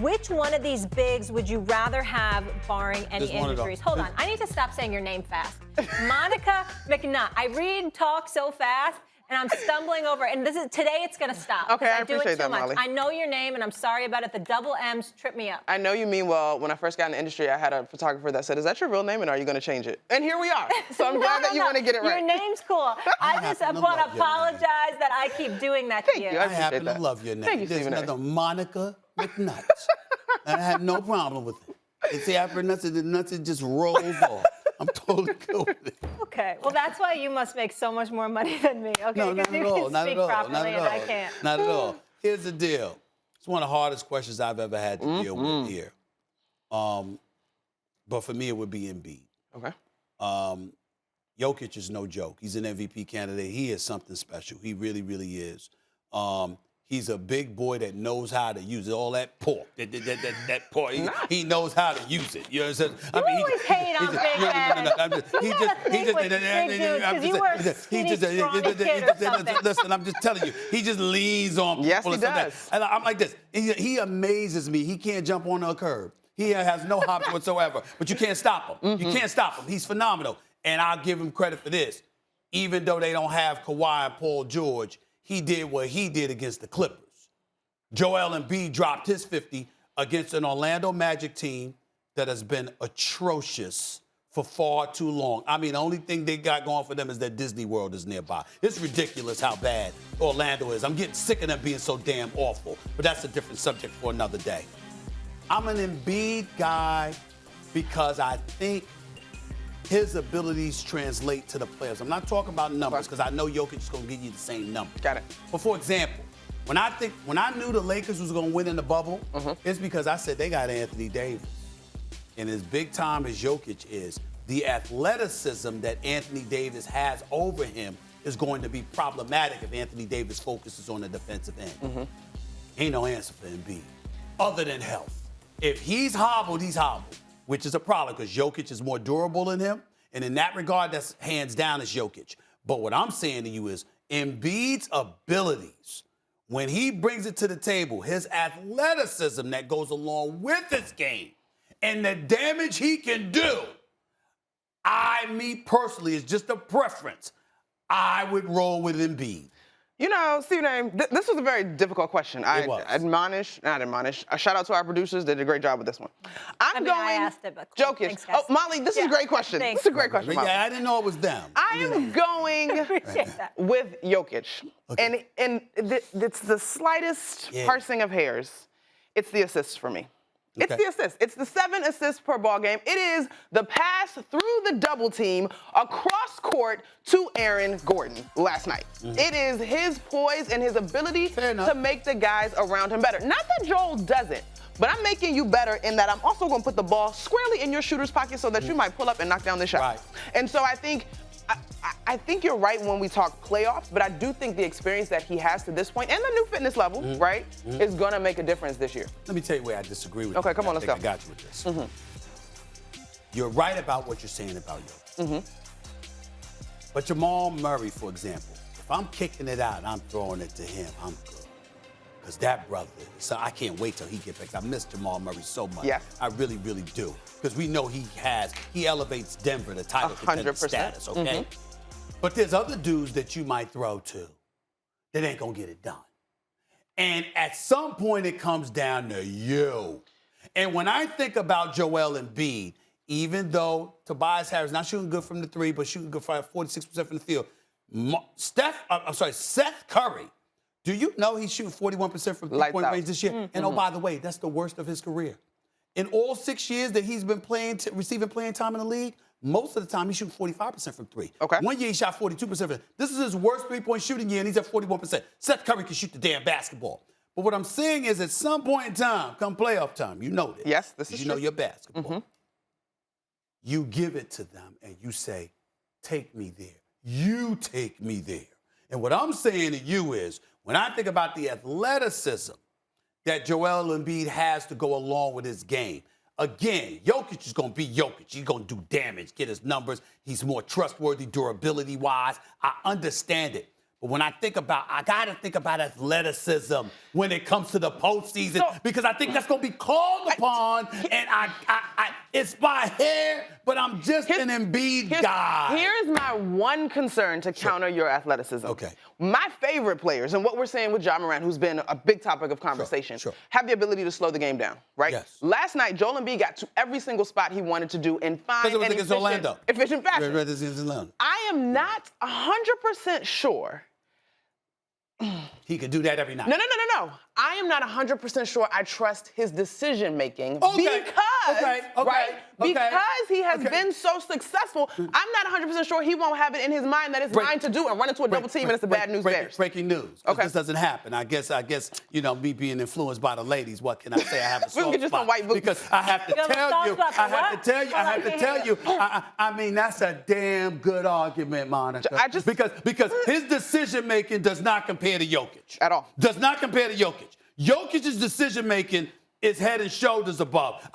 Which one of these bigs would you rather have, barring any Just one of them. injuries? Hold on. I need to stop saying your name fast. Monica McNutt. I read and talk so fast, and I'm stumbling over. And today it's going to stop. Okay, I do appreciate it too that, much. Molly. I know your name, and I'm sorry about it. The double M's trip me up. I know you mean well. When I first got in the industry, I had a photographer that said, "Is that your real name, and are you going to change it?" And here we are. So I'm glad that you want to get it right. Your name's cool. I just want to apologize that I keep doing that to you. Thank you. I happen to love your name. Thank you, There's Stephen A. another Monica McNutt. And I have no problem with it. They say I pronounce it, the nuts, it just rolls off. I'm totally cool with it. Okay, well, that's why you must make so much more money than me. Okay, No, not you at all. can Not speak at all. properly Not at and all. I can't. Not at all. Here's the deal. It's one of the hardest questions I've ever had to deal with here. But for me, it would be Embiid. Okay. Jokic is no joke. He's an MVP candidate. He is something special. He really, really is. He's a big boy that knows how to use it. All that pork, that pork. He knows how to use it. You understand? You always hate on big men. Listen, I'm just telling you. He just leans on people. Yes, he and stuff like does. that. And I'm like this. He amazes me. He can't jump on a curb. He has no hops whatsoever. But you can't stop him. You can't stop him. He's phenomenal. And I'll give him credit for this. Even though they don't have Kawhi and Paul George, he did what he did against the Clippers. Joel Embiid dropped his 50 against an Orlando Magic team that has been atrocious for far too long. I mean, the only thing they got going for them is that Disney World is nearby. It's ridiculous how bad Orlando is. I'm getting sick of them being so damn awful. But that's a different subject for another day. I'm an Embiid guy because I think his abilities translate to the players. I'm not talking about numbers because I know Jokic is going to give you the same number. Got it. But for example, when I knew the Lakers was going to win in the bubble, it's because I said they got Anthony Davis. And as big time as Jokic is, the athleticism that Anthony Davis has over him is going to be problematic if Anthony Davis focuses on the defensive end. Ain't no answer for Embiid other than health. If he's hobbled, he's hobbled, which is a problem because Jokic is more durable than him. And in that regard, that's hands down is Jokic. But what I'm saying to you is Embiid's abilities, when he brings it to the table, his athleticism that goes along with his game and the damage he can do, me personally, is just a preference. I would roll with Embiid. You know, Stephen A., this was a very difficult question. It was. A shout out to our producers. They did a great job with this one. I asked it, but cool. Jokic. Thanks, guys. Oh, Molly, this is a great question. Thanks. This is a great question, Molly. Yeah, I didn't know it was them. I am going Appreciate that. with Jokic. Okay. And it's the slightest parsing of hairs. It's the assists for me. It's the assists. It's the 7 assists per ball game. It is the pass through the double team across court to Aaron Gordon last night. It is his poise and his ability to make the guys around him better. Not that Joel doesn't, but I'm making you better in that I'm also going to put the ball squarely in your shooter's pocket so that you might pull up and knock down the shot. Right. And so I think you're right when we talk playoffs, but I do think the experience that he has to this point and the new fitness level, right, is going to make a difference this year. Let me tell you where I disagree with you. Okay, come on, let's go. I got you with this. You're right about what you're saying about Jokic. But Jamal Murray, for example, if I'm kicking it out and I'm throwing it to him, I'm good. Because that brother, so I can't wait till he gets back. I miss Jamal Murray so much. Yes. I really, really do. Because we know he elevates Denver to title contender 100%. status, okay? But there's other dudes that you might throw to that ain't gonna get it done. And at some point it comes down to you. And when I think about Joel Embiid, even though Tobias Harris not shooting good from the three, but shooting good for 46% from the field, Seth Curry, do you know he's shooting 41% from three-point range this year? And oh, by the way, that's the worst of his career. In all 6 years that he's been receiving playing time in the league, most of the time he's shooting 45% from three. Okay. 1 year he shot 42%. This is his worst three-point shooting year, and he's at 41%. Seth Curry can shoot the damn basketball. But what I'm saying is, at some point in time, come playoff time, you know this. Yes, this is you know true. your basketball. You give it to them, and you say, take me there. You take me there. And what I'm saying to you is, when I think about the athleticism that Joel Embiid has to go along with his game, again, Jokic is going to be Jokic. He's going to do damage, get his numbers. He's more trustworthy durability-wise. I understand it. But when I gotta think about athleticism when it comes to the postseason, because I think that's gonna be called upon, and it's by hair, but I'm just an Embiid guy. Here's my one concern to counter your athleticism. Okay. My favorite players, and what we're saying with Ja Morant, who's been a big topic of conversation, have the ability to slow the game down, right? Yes. Last night, Joel Embiid got to every single spot he wanted to do in fine and efficient fashion. I am not 100% sure. He could do that every night. No. I am not 100% sure I trust his decision making because he has been so successful. I'm not 100% sure he won't have it in his mind that it's mine to do and run into a double team and it's the bad news bears. Breaking news. This doesn't happen. I guess me being influenced by the ladies, what can I say? I have a soft we can get some white boots. Because I have to tell you. I mean, that's a damn good argument, Monica. Because his decision making does not compare to Jokic at all. Does not compare to Jokic. Jokic's decision making is head and shoulders above.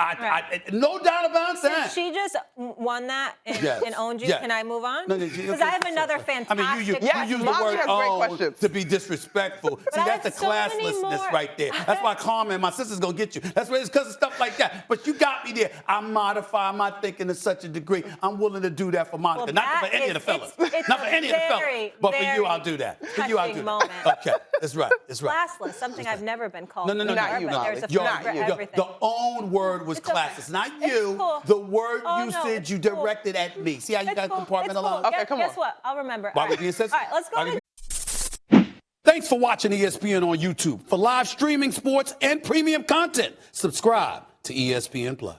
No doubt about that. Since she just won that and owned you, can I move on? No, because I have another fantastic you use the word own to be disrespectful. See, that's the classlessness right there. That's why Carmen, my sister's going to get you. That's why it's because of stuff like that. But you got me there. I modify my thinking to such a degree. I'm willing to do that for Monica. Not for any of the fellas. Not for any of the fellas. But for you, I'll do that. For you, I'll do that. Okay, that's right. That's right. Classless, something I've never been called. No, not you, There's a phrase for everything. The own word was classist, not you. Cool. The word you said you directed at me. See how you got compartmentalized? Cool. Okay, come on. Guess what? I'll remember. All right, let's go. Thanks for watching ESPN on YouTube. For live streaming, sports, and premium content, subscribe to ESPN Plus.